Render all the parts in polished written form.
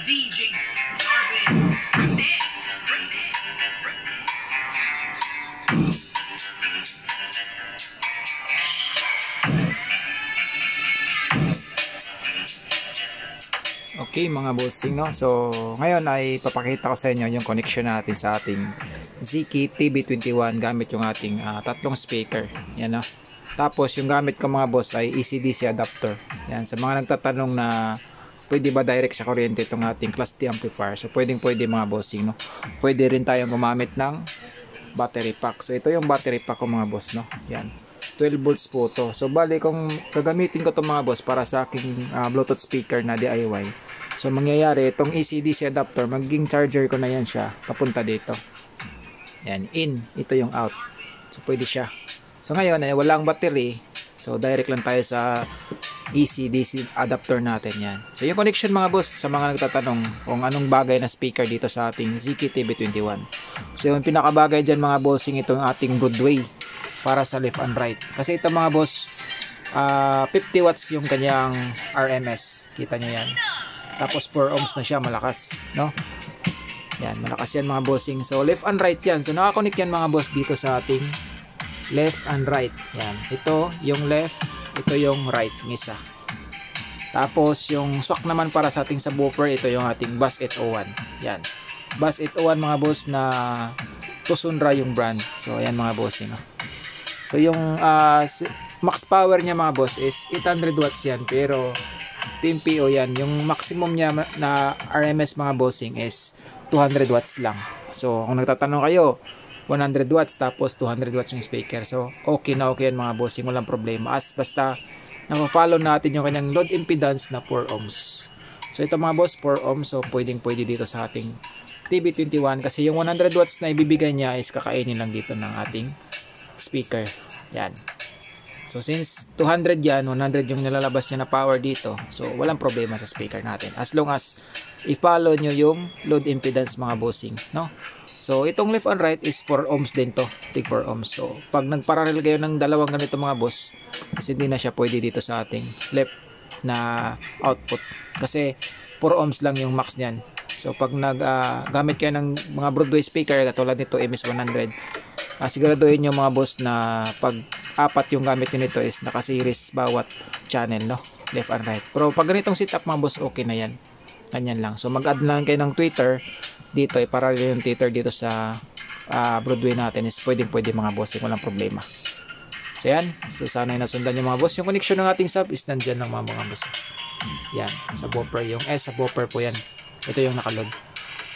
DJ Marvin Remix. Okay mga bossing, no? So ngayon ay papakita ko sa inyo yung connection natin sa ating ZK TB21 gamit yung ating tatlong speaker. Yan, no? Tapos yung gamit ko mga boss ay AC/DC adapter. Yan, sa mga nagtatanong na pwede ba direct sa kuryente itong ating Class D amplifier. So pwede mga bossing, no? Pwede rin tayong gumamit ng battery pack. So ito yung battery pack ko mga boss, no? Yan. 12 volts po to. So bali kung gagamitin ko to mga boss para sa aking Bluetooth speaker na DIY. So mangyayari itong AC/DC adapter, magiging charger ko na yan siya papunta dito. Yan, in, ito yung out. So pwede siya. So ngayon ay walang battery. So direct lang tayo sa AC/DC adapter natin yan. So yung connection mga boss, sa mga nagtatanong kung anong bagay na speaker dito sa ating ZK TB21. So yung pinakabagay dyan mga bossing, itong ating Broadway para sa left and right. Kasi ito mga boss, 50 watts yung kanyang RMS. Kita nyo yan. Tapos 4 ohms na siya, malakas, no? Yan, malakas yan mga bossing. So left and right yan. So nakakonect yan mga boss dito sa ating left and right. Yan. Ito yung left, ito yung right, isa. Tapos yung swak naman para sa ating subwoofer, ito yung ating Bass 801. Yan. Bass 801 mga boss na Tucson yung brand. So ayan mga bossing, no? So yung max power niya mga boss is 800 watts yan, pero PMPO yan. Yung maximum niya na RMS mga bossing is 200 watts lang. So kung nagtatanong kayo, 100 watts tapos 200 watts yung speaker. So okay na okay yan mga bossing, walang problema. Basta napafollow natin yung kanyang load impedance na 4 ohms. So ito mga boss, 4 ohms. So pwede dito sa ating TB21 kasi yung 100 watts na ibibigay niya is kakainin lang dito ng ating speaker. Yan. So since 200 yan, 100 yung nilalabas niya na power dito. So walang problema sa speaker natin. As long as i-follow nyo yung load impedance mga bossing, no? So itong left and right is 4 ohms din to. Tig 4 ohms. So pag nagparallel kayo ng dalawang ganito mga boss, kasi hindi na siya pwede dito sa ating left na output. Kasi 4 ohms lang yung max niyan. So pag gamit kayo ng mga Broadway speaker katulad nito MS100, siguraduhin nyo mga boss na pag apat yung gamit nyo nito is naka-series bawat channel, no? Left and right. Pero pag ganitong setup mga boss, okay na yan. Ganyan lang. So mag-add lang kayo ng tweeter dito, parallel yung tweeter dito sa Broadway natin is pwede mga boss, walang problema. So yan. So sana nasundan yung mga boss. Yung connection ng ating sub is nandyan lang mga boss. Yan. Sa buffer. Yung S sa buffer po yan. Ito yung nakaload.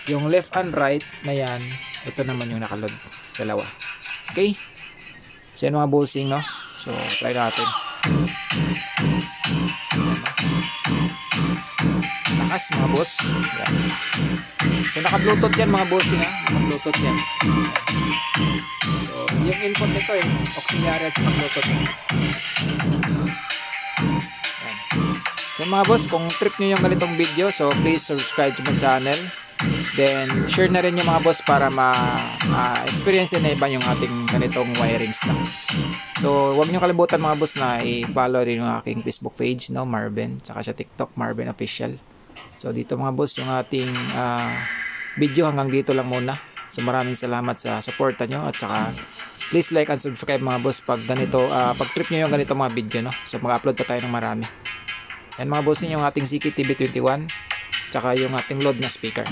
Yung left and right na yan, ito naman yung nakaload. Dalawa. Okay? So yan mga bossing, no? So try natin. Lakas mga boss. Yan. So naka-bluetooth yan mga bossing, ha? Naka-bluetooth yan. So yung input nito is auxiliary at naka-bluetooth. Yan. So mga boss, kung trip nyo yung ganitong video, so please subscribe to my channel. Then share na rin yung mga boss para ma-experience na iba yung ating ganitong wirings na. So huwag nyo kalimutan mga boss na i-follow rin yung aking Facebook page, no, Marvin, saka sa TikTok Marvin Official. So dito mga boss yung ating video, hanggang dito lang muna. So maraming salamat sa suporta nyo, at saka please like and subscribe mga boss pag ganito, pag trip nyo yung ganito mga video, no. So mag-upload pa tayo ng marami. Yan mga boss, yung ating ZK TB21 tsaka yung ating load na speaker.